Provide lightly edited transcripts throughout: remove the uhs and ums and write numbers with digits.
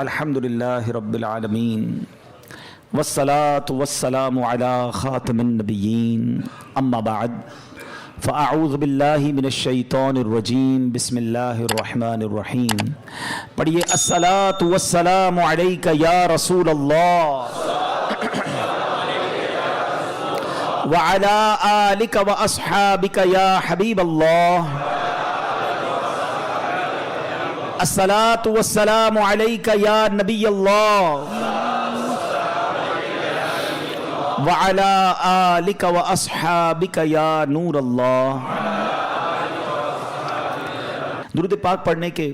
الحمدللہ رب العالمین والصلاة والسلام علی خاتم النبیین اما بعد فاعوذ باللہ من الشیطان الرجیم بسم اللہ الرحمن الرحیم. پڑھیے الصلاة والسلام علیک یا رسول اللہ وعلی آلک واصحابک یا حبیب اللہ. الصلاة والسلام علیک یا نبی اللہ وعلی آلک واصحابک یا نور اللہ. درود پاک پڑھنے کے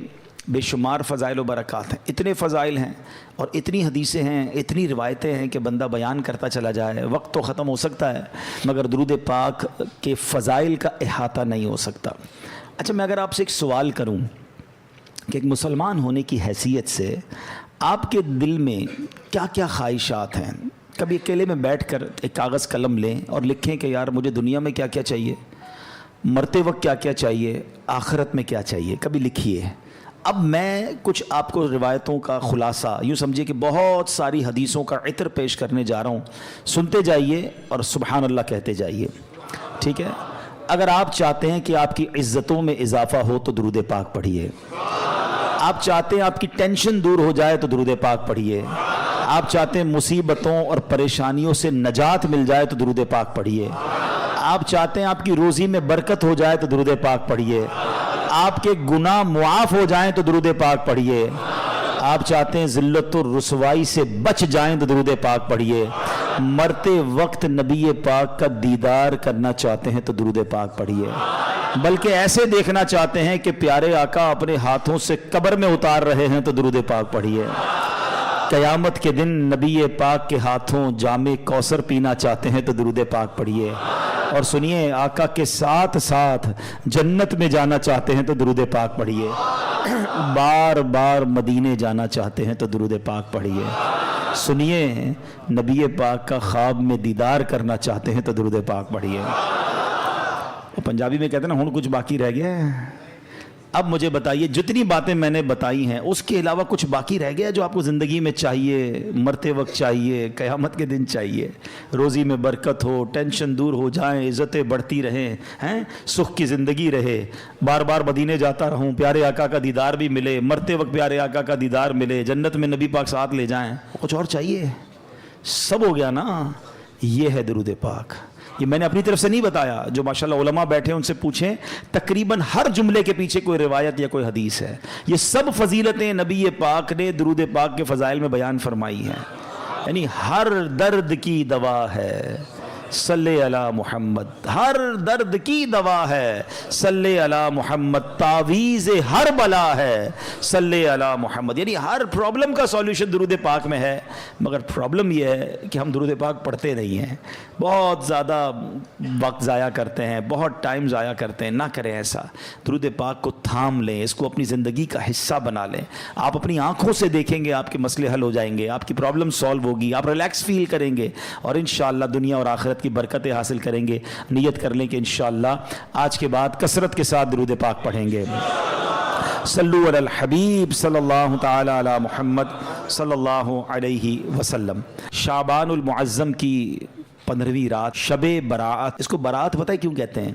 بے شمار فضائل و برکات ہیں. اتنے فضائل ہیں اور اتنی حدیثیں ہیں، اتنی روایتیں ہیں کہ بندہ بیان کرتا چلا جائے وقت تو ختم ہو سکتا ہے مگر درود پاک کے فضائل کا احاطہ نہیں ہو سکتا. اچھا، میں اگر آپ سے ایک سوال کروں کہ ایک مسلمان ہونے کی حیثیت سے آپ کے دل میں کیا کیا خواہشات ہیں، کبھی اکیلے میں بیٹھ کر ایک کاغذ قلم لیں اور لکھیں کہ یار مجھے دنیا میں کیا کیا چاہیے، مرتے وقت کیا کیا چاہیے، آخرت میں کیا چاہیے، کبھی لکھیے. اب میں کچھ آپ کو روایتوں کا خلاصہ، یوں سمجھیے کہ بہت ساری حدیثوں کا عطر پیش کرنے جا رہا ہوں، سنتے جائیے اور سبحان اللہ کہتے جائیے، ٹھیک ہے؟ اگر آپ چاہتے ہیں کہ آپ کی عزتوں میں اضافہ ہو تو درود پاک پڑھیے. آپ چاہتے ہیں آپ کی ٹینشن دور ہو جائے تو درود پاک پڑھیے. آپ چاہتے ہیں مصیبتوں اور پریشانیوں سے نجات مل جائے تو درود پاک پڑھیے. آپ چاہتے ہیں آپ کی روزی میں برکت ہو جائے تو درود پاک پڑھیے. آپ کے گناہ معاف ہو جائیں تو درود پاک پڑھیے. آپ چاہتے ہیں ذلت و رسوائی سے بچ جائیں تو درود پاک پڑھیے. مرتے وقت نبی پاک کا دیدار کرنا چاہتے ہیں تو درود پاک پڑھیے. بلکہ ایسے دیکھنا چاہتے ہیں کہ پیارے آقا اپنے ہاتھوں سے قبر میں اتار رہے ہیں تو درود پاک پڑھیے. قیامت کے دن نبی پاک کے ہاتھوں جام کوثر پینا چاہتے ہیں تو درود پاک پڑھیے. اور سنیے، آقا کے ساتھ ساتھ جنت میں جانا چاہتے ہیں تو درود پاک پڑھیے. بار بار مدینے جانا چاہتے ہیں تو درود پاک پڑھیے. سنیے، نبی پاک کا خواب میں دیدار کرنا چاہتے ہیں تو درود پاک پڑھیے. پنجابی میں کہتے ہیں نا ہن کچھ باقی رہ گیا ہے. اب مجھے بتائیے، جتنی باتیں میں نے بتائی ہیں اس کے علاوہ کچھ باقی رہ گیا جو آپ کو زندگی میں چاہیے، مرتے وقت چاہیے، قیامت کے دن چاہیے؟ روزی میں برکت ہو، ٹینشن دور ہو جائیں، عزتیں بڑھتی رہیں، سکھ کی زندگی رہے، بار بار مدینے جاتا رہوں، پیارے آقا کا دیدار بھی ملے، مرتے وقت پیارے آقا کا دیدار ملے، جنت میں نبی پاک ساتھ لے جائیں. کچھ اور چاہیے؟ سب ہو گیا نا. یہ ہے درود پاک. یہ میں نے اپنی طرف سے نہیں بتایا، جو ماشاءاللہ علماء بیٹھے ان سے پوچھیں، تقریباً ہر جملے کے پیچھے کوئی روایت یا کوئی حدیث ہے. یہ سب فضیلتیں نبی پاک نے درود پاک کے فضائل میں بیان فرمائی ہیں. یعنی ہر درد کی دوا ہے صلی علی محمد، ہر درد کی دوا ہے صلی علی محمد، تعویذ ہر بلا ہے صلی علی محمد. یعنی ہر پرابلم کا سولوشن درود پاک میں ہے. مگر پرابلم یہ ہے کہ ہم درود پاک پڑھتے نہیں ہیں، بہت زیادہ وقت ضائع کرتے ہیں، بہت ٹائم ضائع کرتے ہیں. نہ کریں ایسا. درود پاک کو تھام لیں، اس کو اپنی زندگی کا حصہ بنا لیں. آپ اپنی آنکھوں سے دیکھیں گے، آپ کے مسئلے حل ہو جائیں گے، آپ کی پرابلم سالو ہوگی، آپ ریلیکس فیل کریں گے اور انشاءاللہ دنیا اور آخرت کی برکتیں حاصل کریں گے. نیت کر لیں کہ انشاءاللہ آج کے بعد کثرت کے ساتھ درود پاک پڑھیں گے. صلو علی الحبیب صلی اللہ تعالی علی محمد صلی اللہ علیہ وسلم. شعبان المعظم کی 15ویں رات، شب برات. اس کو برات پتہ ہے کیوں کہتے ہیں؟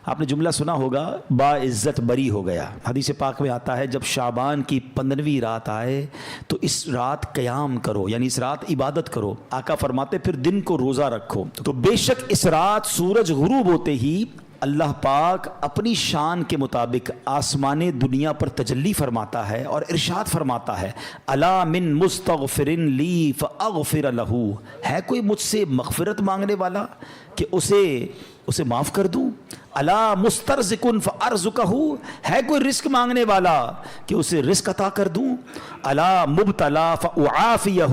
آپ نے جملہ سنا ہوگا، با عزت بری ہو گیا. حدیث پاک میں آتا ہے جب شعبان کی 15ویں رات آئے تو اس رات قیام کرو، یعنی اس رات عبادت کرو. آقا فرماتے پھر دن کو روزہ رکھو. تو بے شک اس رات سورج غروب ہوتے ہی اللہ پاک اپنی شان کے مطابق آسمان دنیا پر تجلی فرماتا ہے اور ارشاد فرماتا ہے، الا من مستغفر لی فاغفر لہ. ہے کوئی مجھ سے مغفرت مانگنے والا کہ اسے معاف کر دوں؟ الا مسترزق فارزقہ. ہے کوئی رزق مانگنے والا کہ اسے رزق عطا کر دوں؟ الا مبتلا فاعافیہ.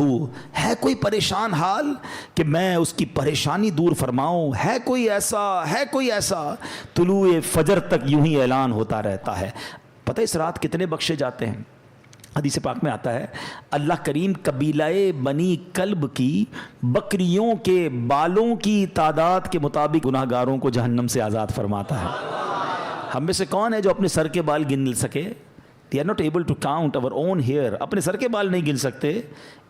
ہے کوئی پریشان حال کہ میں اس کی پریشانی دور فرماؤں؟ ہے کوئی ایسا؟ طلوع فجر تک یوں ہی اعلان ہوتا رہتا ہے. پتہ اس رات کتنے بخشے جاتے ہیں؟ حدیث پاک میں آتا ہے اللہ کریم قبیلہ بنی کلب کی بکریوں کے بالوں کی تعداد کے مطابق گناہ گاروں کو جہنم سے آزاد فرماتا ہے. ہم میں سے کون ہے جو اپنے سر کے بال گن سکے؟ We are not able to count our own hair. اپنے سر کے بال نہیں گن سکتے,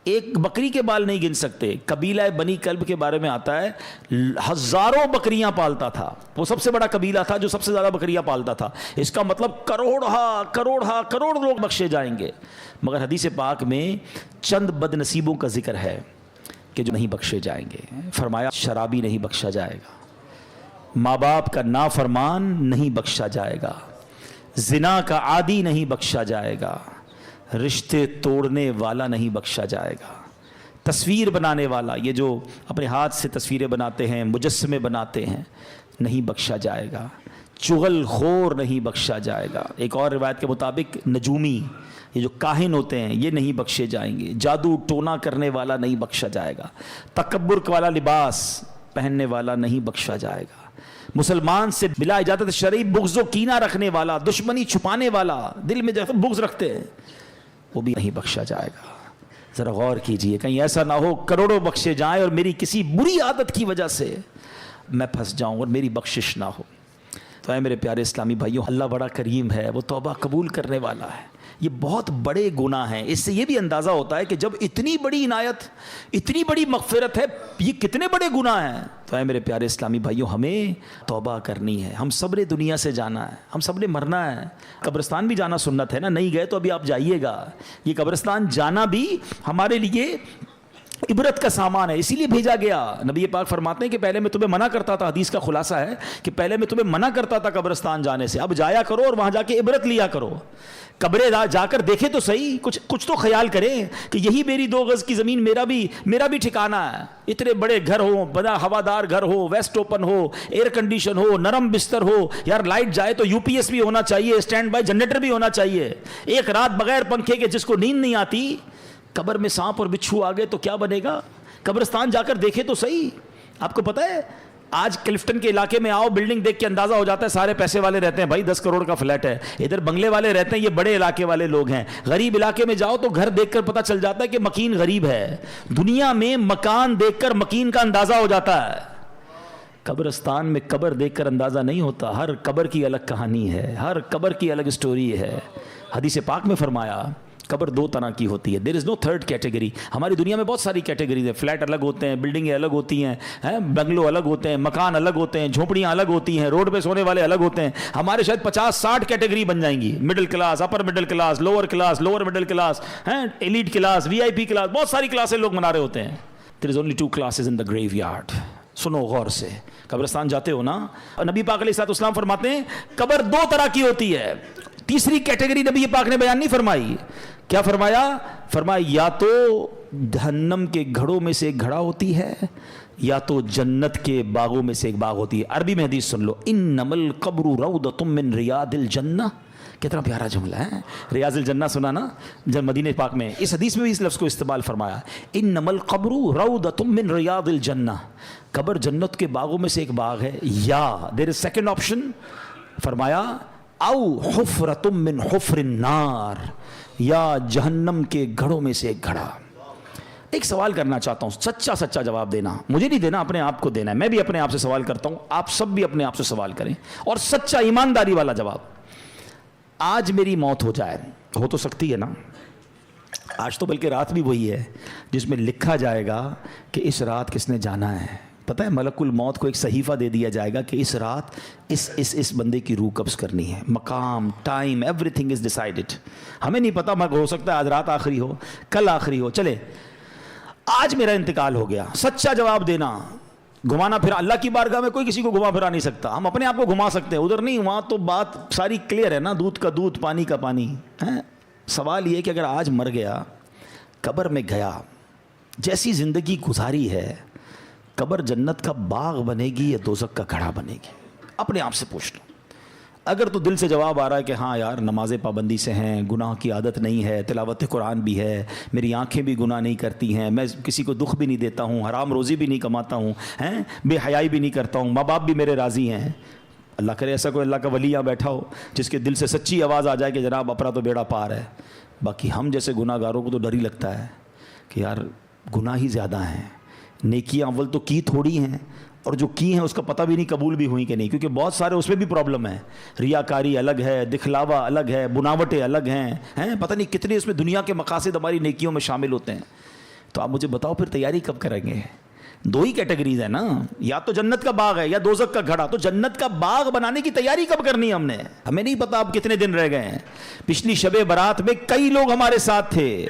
ایک بکری کے بال نہیں گن سکتے. قبیلہ بنی کلب کے بارے میں آتا ہے ہزاروں بکریاں پالتا تھا, وہ سب سے بڑا قبیلہ تھا جو سب سے زیادہ بکریاں پالتا تھا. اس کا مطلب کروڑ لوگ بخشے جائیں گے. مگر حدیث پاک میں چند بد نصیبوں کا ذکر ہے کہ جو نہیں بخشے جائیں گے. فرمایا شرابی نہیں بخشا جائے گا, ماں باپ کا نافرمان نہیں بخشا جائے گا, زنا کا عادی نہیں بخشا جائے گا, رشتے توڑنے والا نہیں بخشا جائے گا, تصویر بنانے والا, یہ جو اپنے ہاتھ سے تصویریں بناتے ہیں, مجسمے بناتے ہیں, نہیں بخشا جائے گا, چغل خور نہیں بخشا جائے گا. ایک اور روایت کے مطابق نجومی, یہ جو کاہن ہوتے ہیں, یہ نہیں بخشے جائیں گے. جادو ٹونا کرنے والا نہیں بخشا جائے گا. تکبر والا لباس پہننے والا نہیں بخشا جائے گا. مسلمان سے بلا اجازت شرعی بغض و کینہ رکھنے والا, دشمنی چھپانے والا, دل میں جیسے بغض رکھتے ہیں, وہ بھی نہیں بخشا جائے گا. ذرا غور کیجئے, کہیں ایسا نہ ہو کروڑوں بخشے جائیں اور میری کسی بری عادت کی وجہ سے میں پھنس جاؤں اور میری بخشش نہ ہو. تو اے میرے پیارے اسلامی بھائیوں, اللہ بڑا کریم ہے, وہ توبہ قبول کرنے والا ہے. یہ بہت بڑے گناہ ہیں. اس سے یہ بھی اندازہ ہوتا ہے کہ جب اتنی بڑی عنایت, اتنی بڑی مغفرت ہے, یہ کتنے بڑے گناہ ہیں. تو اے میرے پیارے اسلامی بھائیوں, ہمیں توبہ کرنی ہے. ہم سب نے دنیا سے جانا ہے, ہم سب نے مرنا ہے. قبرستان بھی جانا سنت ہے نا, نہیں گئے تو ابھی آپ جائیے گا. یہ قبرستان جانا بھی ہمارے لیے عبرت کا سامان ہے, اسی لیے بھیجا گیا. نبی پاک فرماتے ہیں کہ پہلے میں تمہیں منع کرتا تھا, حدیث کا خلاصہ ہے کہ پہلے میں تمہیں منع کرتا تھا قبرستان جانے سے, اب جایا کرو اور وہاں جا کے عبرت لیا کرو. قبریں جا کر دیکھیں تو صحیح, کچھ تو خیال کریں کہ یہی میری 2 گز کی زمین میرا بھی ٹھکانہ ہے. اتنے بڑے گھر ہو, بڑا ہوادار گھر ہو, ویسٹ اوپن ہو, ایئر کنڈیشن ہو, نرم بستر ہو, یار لائٹ جائے تو UPS بھی ہونا چاہیے, اسٹینڈ بائی جنریٹر بھی ہونا چاہیے. ایک رات بغیر پنکھے کے جس کو نیند نہیں آتی, قبر میں سانپ اور بچھو آ گئے تو کیا بنے گا. قبرستان جا کر دیکھیں تو صحیح. آپ کو پتہ ہے آج کلفٹن کے علاقے میں آؤ, بلڈنگ دیکھ کے اندازہ ہو جاتا ہے سارے پیسے والے رہتے ہیں بھائی, 10 کروڑ کا فلیٹ ہے. ادھر بنگلے والے رہتے ہیں, یہ بڑے علاقے والے لوگ ہیں. غریب علاقے میں جاؤ تو گھر دیکھ کر پتہ چل جاتا ہے کہ مکین غریب ہے. دنیا میں مکان دیکھ کر مکین کا اندازہ ہو جاتا ہے. قبرستان میں قبر دیکھ کر اندازہ نہیں ہوتا. ہر قبر کی الگ کہانی ہے, ہر قبر کی الگ اسٹوری ہے. حدیث پاک میں فرمایا قبر 2 طرح کی ہوتی ہے. دیر از نو تھرڈ کیٹیگری. ہماری دنیا میں بہت ساری کیٹیگریز ہیں. فلیٹ الگ ہوتے ہیں, بلڈنگیں الگ ہوتی ہیں, بنگلو الگ ہوتے ہیں, مکان الگ ہوتے ہیں, جھونپڑیاں الگ ہوتی ہیں, روڈ پہ سونے والے الگ ہوتے ہیں. ہمارے شاید 50-60 کیٹیگری بن جائیں گی. Middle class, upper middle class, lower middle class, elite class, VIP class, بہت ساری کلاسیں لوگ منا رہے ہوتے ہیں. دیر is only 2 classes in the graveyard. سنو غور سے, قبرستان جاتے ہو نا, نبی پاک علیہ الصلوۃ والسلام فرماتے ہیں قبر 2 طرح کی ہوتی ہے. تیسری کیٹیگری نبی پاک نے بیان نہیں فرمائی. کیا فرمایا؟ فرمایا یا تو جہنم کے گھڑوں میں سے ایک گھڑا ہوتی ہے, یا تو جنت کے باغوں میں سے ایک باغ ہوتی ہے. عربی میں حدیث سن لو, انما القبر روضۃ من ریاض الجنہ. کتنا پیارا جملہ ہے. ریاض الجنہ سنا نا مدینہ پاک میں. اس حدیث میں بھی اس لفظ کو استعمال فرمایا, انما القبر روضۃ من ریاض الجنہ. قبر جنت کے باغوں میں سے ایک باغ ہے. یا دیر از سیکنڈ آپشن, فرمایا او حفرۃ من حفر النار, یا جہنم کے گھڑوں میں سے ایک گھڑا. ایک سوال کرنا چاہتا ہوں, سچا جواب دینا, مجھے نہیں دینا, اپنے آپ کو دینا ہے. میں بھی اپنے آپ سے سوال کرتا ہوں, آپ سب بھی اپنے آپ سے سوال کریں, اور سچا ایمانداری والا جواب. آج میری موت ہو جائے, ہو تو سکتی ہے نا, آج تو بلکہ رات بھی وہی ہے جس میں لکھا جائے گا کہ اس رات کس نے جانا ہے. پتہ ہے ملک الموت کو ایک صحیفہ دے دیا جائے گا کہ اس رات اس بندے کی روح قبض کرنی ہے. مقام, time, every thing is decided. ہمیں نہیں پتا, ہو سکتا ہے آج رات آخری ہو, کل آخری ہو. چلے آج میرا انتقال ہو گیا. سچا جواب دینا. گھمانا پھرا, اللہ کی بارگاہ میں کوئی کسی کو گھما پھرا نہیں سکتا. ہم اپنے آپ کو گھما سکتے ہیں, ادھر نہیں. وہاں تو بات ساری کلیئر ہے نا, دودھ کا دودھ, پانی کا پانی. سوال یہ کہ اگر آج مر گیا, قبر میں گیا, جیسی زندگی گزاری ہے, قبر جنت کا باغ بنے گی یا دوزخ کا گھڑا بنے گی؟ اپنے آپ سے پوچھ لو. اگر تو دل سے جواب آ رہا ہے کہ ہاں یار نمازیں پابندی سے ہیں, گناہ کی عادت نہیں ہے, تلاوت قرآن بھی ہے, میری آنکھیں بھی گناہ نہیں کرتی ہیں, میں کسی کو دکھ بھی نہیں دیتا ہوں, حرام روزی بھی نہیں کماتا ہوں, بے حیائی بھی نہیں کرتا ہوں, ماں باپ بھی میرے راضی ہیں. اللہ کرے ایسا کوئی اللہ کا ولی یہاں بیٹھا ہو جس کے دل سے سچی آواز آ جائے کہ جناب اپنا تو بیڑا پار ہے. باقی ہم جیسے گناہ گاروں کو تو ڈر ہی لگتا ہے کہ یار گناہ ہی زیادہ ہیں, نیکیاں اول تو کی تھوڑی ہیں, اور جو کی ہیں اس کا پتہ بھی نہیں قبول بھی ہوئی کہ نہیں، کیونکہ بہت سارے اس میں بھی پرابلم ہے، ریاکاری الگ ہے، دکھلاوا الگ ہے، بناوٹیں الگ ہیں، پتہ نہیں کتنے اس میں دنیا کے مقاصد ہماری نیکیوں میں شامل ہوتے ہیں. تو آپ مجھے بتاؤ پھر تیاری کب کریں گے؟ دو ہی کیٹیگریز ہیں نا، یا تو جنت کا باغ ہے یا دوزخ کا گھڑا. تو جنت کا باغ بنانے کی تیاری کب کرنی ہے ہم نے؟ ہمیں نہیں پتا اب کتنے دن رہ گئے ہیں. پچھلی شب برات میں کئی لوگ ہمارے ساتھ تھے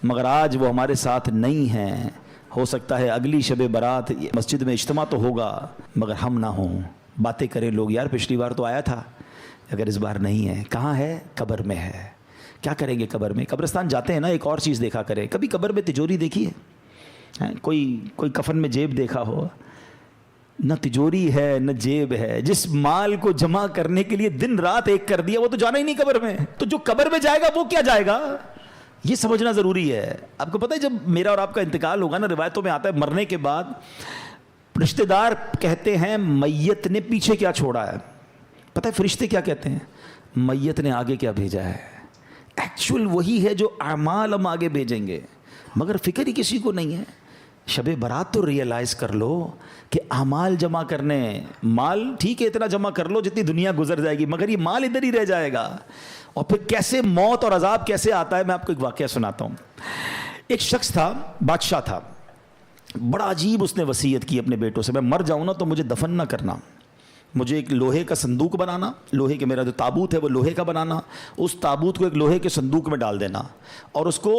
مگر آج وہ ہمارے ساتھ نہیں ہیں. ہو سکتا ہے اگلی شب برات مسجد میں اجتماع تو ہوگا مگر ہم نہ ہوں. باتیں کریں لوگ، یار پچھلی بار تو آیا تھا، اگر اس بار نہیں ہے. کہاں ہے؟ قبر میں ہے. کیا کریں گے قبر میں؟ قبرستان جاتے ہیں نا، ایک اور چیز دیکھا کریں. کبھی قبر میں تجوری دیکھی ہے؟ کوئی کفن میں جیب دیکھا ہو؟ نہ تجوری ہے نہ جیب ہے. جس مال کو جمع کرنے کے لیے دن رات ایک کر دیا وہ تو جانا ہی نہیں قبر میں. تو جو قبر میں جائے گا وہ کیا جائے گا؟ یہ سمجھنا ضروری ہے. آپ کو پتہ ہے جب میرا اور آپ کا انتقال ہوگا نا، روایتوں میں آتا ہے مرنے کے بعد رشتہ دار کہتے ہیں میت نے پیچھے کیا چھوڑا ہے. پتہ ہے فرشتے کیا کہتے ہیں؟ میت نے آگے کیا بھیجا ہے. ایکچوئل وہی ہے جو اعمال ہم آگے بھیجیں گے، مگر فکر ہی کسی کو نہیں ہے. شب برات تو ریئلائز کر لو کہ اعمال جمع کرنے، مال ٹھیک ہے اتنا جمع کر لو جتنی دنیا گزر جائے گی، مگر یہ مال ادھر ہی رہ جائے گا. اور پھر کیسے موت اور عذاب کیسے آتا ہے، میں آپ کو ایک واقعہ سناتا ہوں. ایک شخص تھا، بادشاہ تھا، بڑا عجیب اس نے وصیت کی اپنے بیٹوں سے، میں مر جاؤں نا تو مجھے دفن نہ کرنا، مجھے ایک لوہے کا صندوق بنانا، لوہے کے میرا جو تابوت ہے وہ لوہے کا بنانا، اس تابوت کو ایک لوہے کے صندوق میں ڈال دینا اور اس کو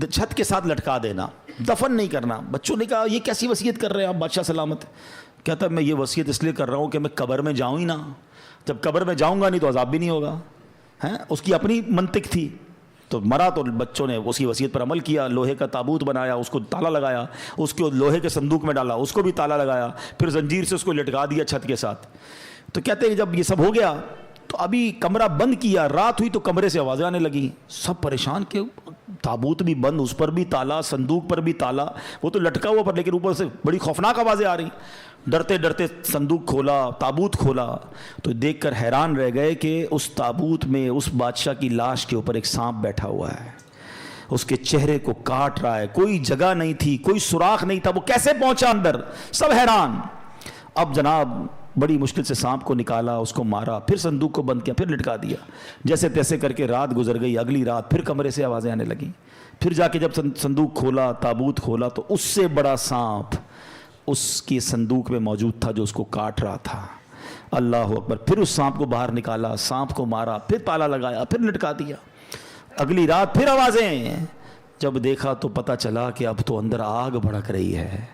چھت کے ساتھ لٹکا دینا، دفن نہیں کرنا. بچوں نے کہا یہ کیسی وصیت کر رہے ہیں آپ بادشاہ سلامت؟ کہتا میں یہ وصیت اس لیے کر رہا ہوں کہ میں قبر میں جاؤں ہی نہ، جب قبر میں جاؤں گا نہیں تو عذاب بھی نہیں ہوگا. اس کی اپنی منطق تھی. تو مرا تو بچوں نے اس کی وصیت پر عمل کیا، لوہے کا تابوت بنایا، اس کو تالا لگایا، اس کو لوہے کے صندوق میں ڈالا، اس کو بھی تالا لگایا، پھر زنجیر سے اس کو لٹکا دیا چھت کے ساتھ. تو کہتے ہیں جب یہ سب ہو گیا تو ابھی کمرہ بند کیا، رات ہوئی تو کمرے سے آوازیں آنے لگی. سب پریشان کہ تابوت بھی بند، اس پر بھی تالا، صندوق پر بھی تالا، وہ تو لٹکا ہوا پر لیکن اوپر سے بڑی خوفناک آوازیں آ رہی. ڈرتے ڈرتے صندوق کھولا، تابوت کھولا تو دیکھ کر حیران رہ گئے کہ اس تابوت میں اس بادشاہ کی لاش کے اوپر ایک سانپ بیٹھا ہوا ہے، اس کے چہرے کو کاٹ رہا ہے. کوئی جگہ نہیں تھی، کوئی سوراخ نہیں تھا، وہ کیسے پہنچا اندر؟ سب حیران. اب جناب بڑی مشکل سے سانپ کو نکالا، اس کو مارا، پھر صندوق کو بند کیا، پھر لٹکا دیا. جیسے تیسے کر کے رات گزر گئی. اگلی رات پھر کمرے سے آوازیں آنے لگیں. پھر جا کے جب صندوق کھولا، تابوت کھولا تو اس سے بڑا سانپ اس کی صندوق میں موجود تھا جو اس کو کاٹ رہا تھا. اللہ اکبر. پھر اس سانپ کو باہر نکالا، سانپ کو مارا، پھر تالا لگایا، پھر لٹکا دیا. اگلی رات پھر آوازیں. جب دیکھا تو پتہ چلا کہ اب تو اندر آگ بھڑک رہی ہے.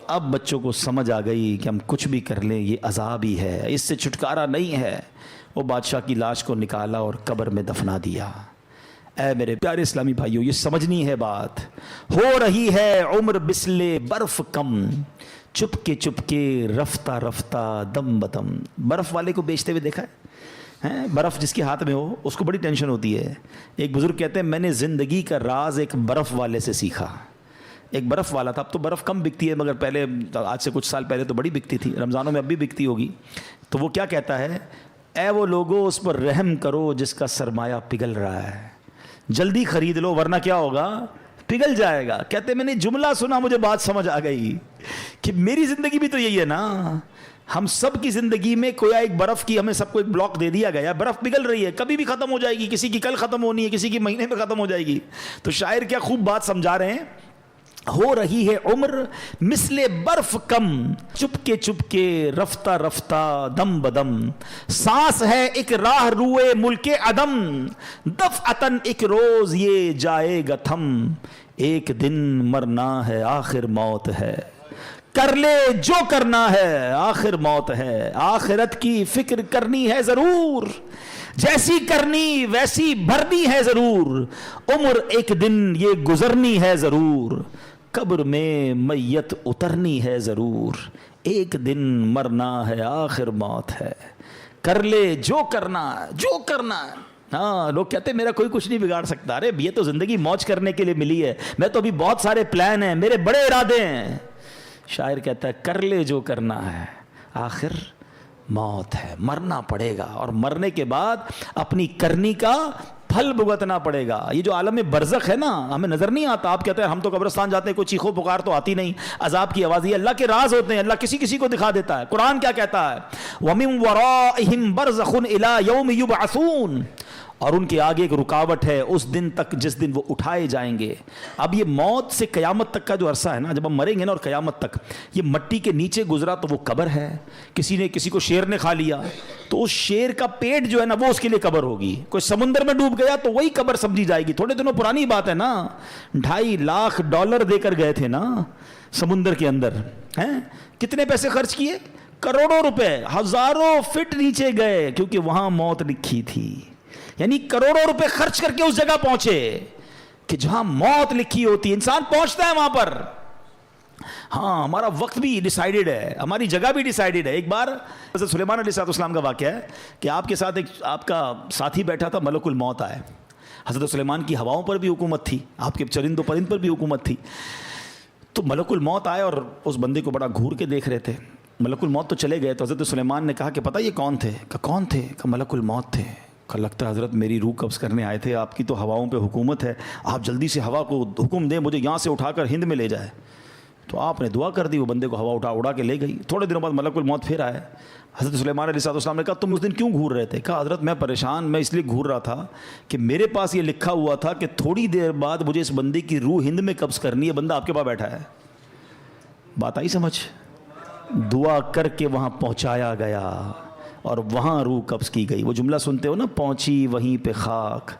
اب بچوں کو سمجھ آ گئی کہ ہم کچھ بھی کر لیں یہ عذاب ہی ہے، اس سے چھٹکارا نہیں ہے. وہ بادشاہ کی لاش کو نکالا اور قبر میں دفنا دیا. اے میرے پیارے اسلامی بھائیوں، یہ سمجھنی ہے بات. ہو رہی ہے عمر بسلے برف کم، چپ کے رفتہ رفتہ دم بدم. برف والے کو بیچتے ہوئے دیکھا ہے؟ برف جس کے ہاتھ میں ہو اس کو بڑی ٹینشن ہوتی ہے. ایک بزرگ کہتے ہیں میں نے زندگی کا راز ایک برف والے سے سیکھا. ایک برف والا تھا، اب تو برف کم بکتی ہے مگر پہلے آج سے کچھ سال پہلے تو بڑی بکتی تھی، رمضانوں میں اب بھی بکتی ہوگی. تو وہ کیا کہتا ہے؟ اے وہ لوگو اس پر رحم کرو جس کا سرمایہ پگھل رہا ہے، جلدی خرید لو ورنہ کیا ہوگا؟ پگھل جائے گا. کہتے میں نے جملہ سنا مجھے بات سمجھ آ گئی کہ میری زندگی بھی تو یہی ہے نا. ہم سب کی زندگی میں کوئی ایک برف کی ہمیں سب کو ایک بلاک دے دیا گیا، برف پگھل رہی ہے، کبھی بھی ختم ہو جائے گی، کسی کی کل ختم ہونی ہے، کسی کی مہینے میں ختم ہو جائے گی. تو شاعر کیا خوب بات سمجھا رہے ہیں. ہو رہی ہے عمر مثل برف کم، چپ کے رفتہ رفتہ دم بدم. سانس ہے ایک راہ روئے ملک عدم، دفعتاً ایک روز یہ جائے گا تھم. ایک دن مرنا ہے آخر موت ہے، کر لے جو کرنا ہے آخر موت ہے. آخرت کی فکر کرنی ہے ضرور، جیسی کرنی ویسی بھرنی ہے ضرور. عمر ایک دن یہ گزرنی ہے ضرور، قبر میں میت اترنی ہے ضرور. ایک دن مرنا ہے آخر موت ہے، کر لے جو کرنا جو کرنا. ہاں لوگ کہتے ہیں میرا کوئی کچھ نہیں بگاڑ سکتا. ارے یہ تو زندگی موج کرنے کے لیے ملی ہے، میں تو ابھی بہت سارے پلان ہیں، میرے بڑے ارادے ہیں. شاعر کہتا ہے کر لے جو کرنا ہے آخر موت ہے. مرنا پڑے گا اور مرنے کے بعد اپنی کرنی کا پھل بھگتنا پڑے گا. یہ جو عالم برزخ ہے نا, ہمیں نظر نہیں آتا. آپ کہتے ہیں ہم تو قبرستان جاتے ہیں, کوئی چیخو پکار تو آتی نہیں, عذاب کی آواز. یہ اللہ کے راز ہوتے ہیں, اللہ کسی کسی کو دکھا دیتا ہے. قرآن کیا کہتا ہے, وَمِن وَرَائِهِمْ بَرْزَخٌ إِلَىٰ يَوْمِ يُبْعَثُونَ, اور ان کے آگے ایک رکاوٹ ہے اس دن تک جس دن وہ اٹھائے جائیں گے. اب یہ موت سے قیامت تک کا جو عرصہ ہے نا, جب ہم مریں گے نا اور قیامت تک, یہ مٹی کے نیچے گزرا تو وہ قبر ہے. کسی نے کسی کو شیر نے کھا لیا تو اس شیر کا پیٹ جو ہے نا وہ اس کے لیے قبر ہوگی. کوئی سمندر میں ڈوب گیا تو وہی قبر سمجھی جائے گی. تھوڑے دنوں پرانی بات ہے نا, $2.5 لاکھ دے کر گئے تھے نا سمندر کے اندر. ہیں کتنے پیسے خرچ کیے؟ کروڑوں روپے. ہزاروں فٹ نیچے گئے کیونکہ وہاں موت لکھی تھی. یعنی کروڑوں روپے خرچ کر کے اس جگہ پہنچے کہ جہاں موت لکھی ہوتی ہے. انسان پہنچتا ہے وہاں پر. ہاں ہمارا وقت بھی ڈیسائیڈڈ ہے, ہماری جگہ بھی ڈیسائیڈڈ ہے. ایک بار حضرت سلیمان علیہ السلام کا واقعہ ہے کہ آپ کے ساتھ ایک آپ کا ساتھی بیٹھا تھا, ملک الموت آئے. حضرت سلیمان کی ہواؤں پر بھی حکومت تھی, آپ کے چرند و پرند پر بھی حکومت تھی. تو ملک الموت آئے اور اس بندے کو بڑا گھور کے دیکھ رہے تھے. ملک الموت تو چلے گئے تو حضرت سلیمان نے کہا کہ پتہ یہ کون تھے؟ کہ کون تھے؟ کہ ملک الموت تھے. کہ لگتا ہے حضرت میری روح قبض کرنے آئے تھے, آپ کی تو ہواؤں پہ حکومت ہے, آپ جلدی سے ہوا کو حکم دیں مجھے یہاں سے اٹھا کر ہند میں لے جائے. تو آپ نے دعا کر دی, وہ بندے کو ہوا اڑا کے لے گئی. تھوڑے دنوں بعد ملک الموت پھر آئے. حضرت سلیمان علیہ السلام نے کہا تم اس دن کیوں گھور رہے تھے؟ کہا حضرت میں پریشان, میں اس لیے گھور رہا تھا کہ میرے پاس یہ لکھا ہوا تھا کہ تھوڑی دیر بعد مجھے اس بندے کی روح ہند میں قبض کرنی ہے, بندہ آپ کے پاس بیٹھا ہے. بات آئی سمجھ؟ دعا کر کے وہاں پہنچایا گیا اور وہاں روح قبض کی گئی. وہ جملہ سنتے ہو نا, پہنچی وہیں پہ خاک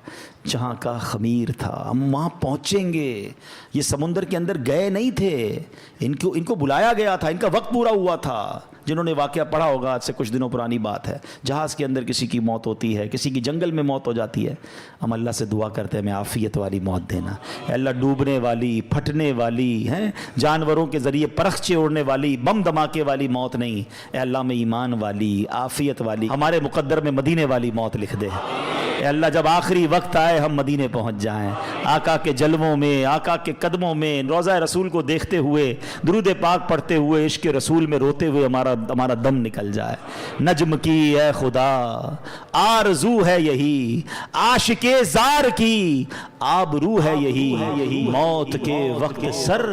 جہاں کا خمیر تھا. ہم وہاں پہنچیں گے. یہ سمندر کے اندر گئے نہیں تھے, ان کو بلایا گیا تھا, ان کا وقت پورا ہوا تھا. جنہوں نے واقعہ پڑھا ہوگا, آج سے کچھ دنوں پرانی بات ہے, جہاز کے اندر کسی کی موت ہوتی ہے, کسی کی جنگل میں موت ہو جاتی ہے. ہم اللہ سے دعا کرتے ہیں ہمیں عافیت والی موت دینا. اے اللہ ڈوبنے والی, پھٹنے والی, ہیں جانوروں کے ذریعے پرخچے اڑنے والی, بم دھماکے والی موت نہیں. اے اللہ میں ایمان والی, عافیت والی, ہمارے مقدر میں مدینے والی موت لکھ دے. اے اللہ جب آخری وقت آئے ہم مدینے پہنچ جائیں, آقا کے جلووں میں, آقا کے قدموں میں, روضہ رسول کو دیکھتے ہوئے, درود پاک پڑھتے ہوئے, عشق رسول میں روتے ہوئے ہمارا دم نکل جائے. نجم کی اے خدا آرزو ہے یہی, عاشق زار کی آبرو ہے یہی, موت کے وقت سر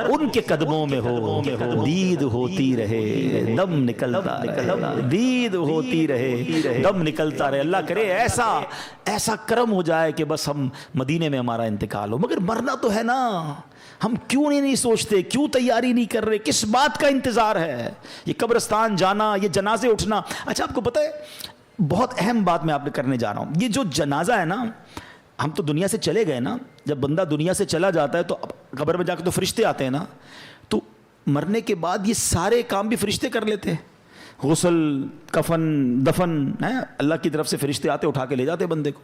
ان کے قدموں میں ہو, دید ہوتی رہے دم نکلتا رہے, دید ہوتی رہے دم نکلتا رہے. اللہ کرے ایسا کرم ہو جائے کہ بس ہم مدینے میں ہمارا انتقال ہو. مگر مرنا تو ہے نا, ہم کیوں نہیں سوچتے, کیوں تیاری نہیں کر رہے, کس بات کا انتظار ہے؟ یہ قبرستان جانا, یہ جنازے اٹھنا. اچھا آپ کو پتہ ہے بہت اہم بات میں آپ نے کرنے جا رہا ہوں. یہ جو جنازہ ہے نا, ہم تو دنیا سے چلے گئے نا, جب بندہ دنیا سے چلا جاتا ہے تو قبر میں جا کے تو فرشتے آتے ہیں نا, تو مرنے کے بعد یہ سارے کام بھی فرشتے کر لیتے ہیں. غسل, کفن, دفن, اللہ کی طرف سے فرشتے آتے اٹھا کے لے جاتے بندے کو.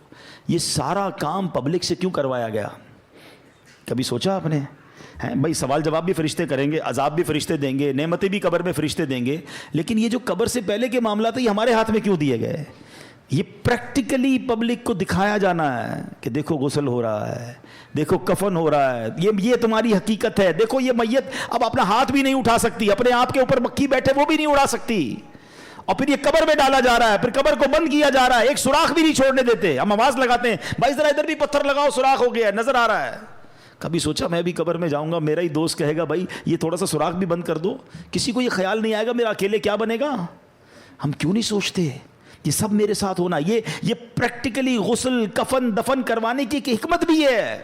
یہ سارا کام پبلک سے کیوں کروایا گیا؟ کبھی سوچا آپ نے؟ بھائی سوال جواب بھی فرشتے کریں گے, عذاب بھی فرشتے دیں گے, نعمتیں بھی قبر میں فرشتے دیں گے, لیکن یہ جو قبر سے پہلے کے معاملات ہیں یہ ہمارے ہاتھ میں کیوں دیے گئے؟ یہ پریکٹیکلی پبلک کو دکھایا جانا ہے کہ دیکھو غسل ہو رہا ہے, دیکھو کفن ہو رہا ہے, یہ تمہاری حقیقت ہے. دیکھو یہ میت اب اپنا ہاتھ بھی نہیں اٹھا سکتی, اپنے آپ کے اوپر مکھی بیٹھے وہ بھی نہیں اڑا سکتی, اور پھر یہ قبر میں ڈالا جا رہا ہے, پھر قبر کو بند کیا جا رہا ہے, ایک سوراخ بھی نہیں چھوڑنے دیتے. ہم آواز لگاتے ہیں بھائی ذرا ادھر بھی پتھر لگاؤ, سوراخ ہو گیا ہے, نظر آ رہا ہے. کبھی سوچا میں بھی قبر میں جاؤں گا, میرا ہی دوست کہے گا بھائی یہ تھوڑا سا سوراخ بھی بند کر دو, کسی کو یہ خیال نہیں آئے گا میرا اکیلے کیا بنے گا. ہم کیوں نہیں سوچتے یہ سب میرے ساتھ ہونا؟ یہ پریکٹیکلی غسل, کفن, دفن کروانے کی ایک حکمت بھی ہے.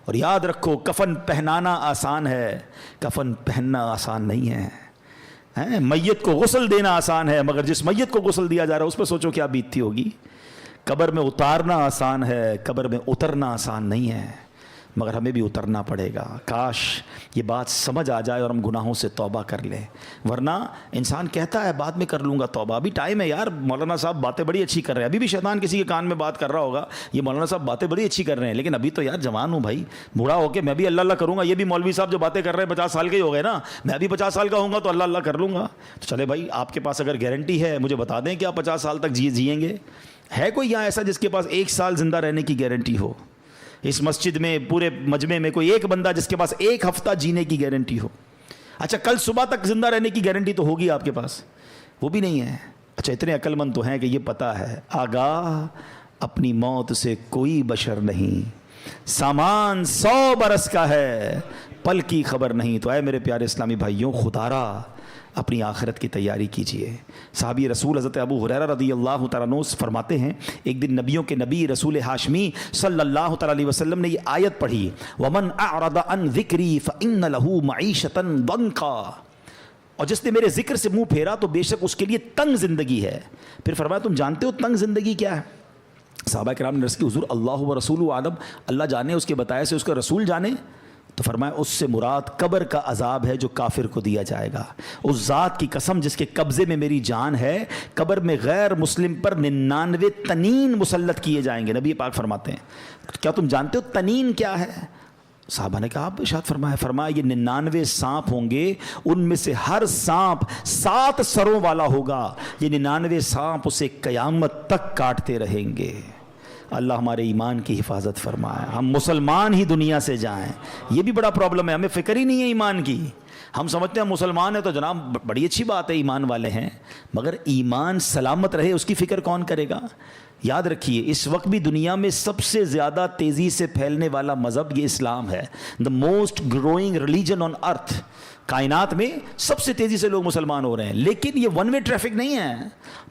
اور یاد رکھو کفن پہنانا آسان ہے, کفن پہننا آسان نہیں ہے. میت کو غسل دینا آسان ہے, مگر جس میت کو غسل دیا جا رہا ہے اس پہ سوچو کیا بیتتی ہوگی. قبر میں اتارنا آسان ہے, قبر میں اترنا آسان نہیں ہے, مگر ہمیں بھی اترنا پڑے گا. کاش یہ بات سمجھ آ جائے اور ہم گناہوں سے توبہ کر لیں. ورنہ انسان کہتا ہے بعد میں کر لوں گا توبہ, ابھی ٹائم ہے یار. مولانا صاحب باتیں بڑی اچھی کر رہے ہیں, ابھی بھی شیطان کسی کے کان میں بات کر رہا ہوگا یہ مولانا صاحب باتیں بڑی اچھی کر رہے ہیں, لیکن ابھی تو یار جوان ہوں بھائی, بوڑھا ہو کے میں بھی اللہ اللہ کروں گا. یہ بھی مولوی صاحب جو باتیں کر رہے ہیں 50 سال کے ہی ہو گئے نا, میں بھی 50 سال کا ہوں گا تو اللہ اللہ کر لوں گا. تو چلے بھائی آپ کے پاس اگر گارنٹی ہے مجھے بتا دیں کہ آپ 50 سال تک جئیں گے. ہے کوئی یہاں ایسا جس کے پاس 1 سال زندہ رہنے کی گارنٹی ہو؟ اس مسجد میں پورے مجمع میں کوئی ایک بندہ جس کے پاس 1 ہفتہ جینے کی گارنٹی ہو؟ اچھا کل صبح تک زندہ رہنے کی گارنٹی تو ہوگی آپ کے پاس, وہ بھی نہیں ہے. اچھا اتنے عقل مند تو ہیں کہ یہ پتہ ہے آگاہ اپنی موت سے کوئی بشر نہیں، سامان 100 برس کا ہے، پل کی خبر نہیں۔ تو اے میرے پیارے اسلامی بھائیوں، خدارا اپنی آخرت کی تیاری کیجئے۔ صحابی رسول حضرت ابو ہریرہ رضی اللہ تعالیٰ عنہ فرماتے ہیں، ایک دن نبیوں کے نبی رسول ہاشمی صلی اللہ تعالیٰ علیہ وسلم نے یہ آیت پڑھی، وَمَنْ أَعْرَضَ عَنْ ذِكْرِي فَإِنَّ لَهُ مَعِيشَةً ضَنْكًا، اور جس نے میرے ذکر سے منہ پھیرا تو بے شک اس کے لیے تنگ زندگی ہے۔ پھر فرمایا تم جانتے ہو تنگ زندگی کیا ہے؟ صحابہ کرام نے عرض کی حضور اللہ و رسول عالم، اللہ جانے، اس کے بتائے سے اس کا رسول جانے۔ تو فرمایا اس سے مراد قبر کا عذاب ہے جو کافر کو دیا جائے گا۔ اس ذات کی قسم جس کے قبضے میں میری جان ہے، قبر میں غیر مسلم پر 99 تنین مسلط کیے جائیں گے۔ نبی پاک فرماتے ہیں کیا تم جانتے ہو تنین کیا ہے؟ صحابہ نے کہا آپ ارشاد فرمایا۔ فرمایا یہ 99 سانپ ہوں گے، ان میں سے ہر سانپ 7 سروں والا ہوگا، یہ 99 سانپ اسے قیامت تک کاٹتے رہیں گے۔ اللہ ہمارے ایمان کی حفاظت فرمائے، ہم مسلمان ہی دنیا سے جائیں۔ یہ بھی بڑا پرابلم ہے، ہمیں فکر ہی نہیں ہے ایمان کی۔ ہم سمجھتے ہیں مسلمان ہیں تو جناب بڑی اچھی بات ہے، ایمان والے ہیں، مگر ایمان سلامت رہے اس کی فکر کون کرے گا؟ یاد رکھیے اس وقت بھی دنیا میں سب سے زیادہ تیزی سے پھیلنے والا مذہب یہ اسلام ہے۔ The most growing religion on earth, کائنات میں سب سے تیزی سے لوگ مسلمان ہو رہے ہیں، لیکن یہ ون وے ٹریفک نہیں ہے۔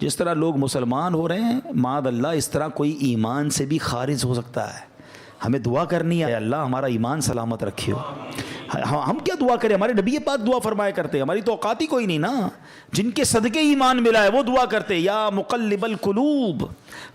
جس طرح لوگ مسلمان ہو رہے ہیں معاذ اللہ، اس طرح کوئی ایمان سے بھی خارج ہو سکتا ہے۔ ہمیں دعا کرنی ہے اللہ ہمارا ایمان سلامت رکھیو۔ ہم کیا دعا کریں؟ ہمارے نبی پاک دعا فرمایا کرتے، ہماری تو اوقات ہی کوئی نہیں نا۔ جن کے صدقے ایمان ملا ہے وہ دعا کرتے، یا مقلب القلوب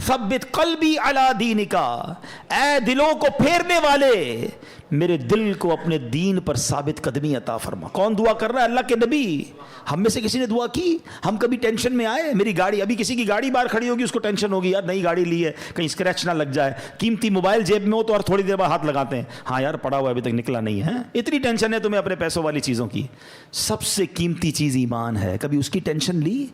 ثبت قلبی علی دینک، اے دلوں کو پھیرنے والے میرے دل کو اپنے دین پر ثابت قدمی عطا فرما۔ کون دعا کر رہا ہے؟ اللہ کے نبی۔ ہم میں سے کسی نے دعا کی؟ ہم کبھی ٹینشن میں آئے؟ میری گاڑی، ابھی کسی کی گاڑی باہر کھڑی ہوگی اس کو ٹینشن ہوگی، یار نئی گاڑی لی ہے کہیں اسکریچ نہ لگ جائے۔ قیمتی موبائل جیب میں ہو تو ہر تھوڑی دیر بعد ہاتھ لگاتے ہیں، ہاں یار پڑا ہوا ابھی تک نکلا نہیں ہے۔ اتنی ٹینشن ہے تمہیں اپنے پیسوں والی چیزوں کی۔ سب سے قیمتی چیز ایمان ہے، کبھی اس کی ٹینشن لی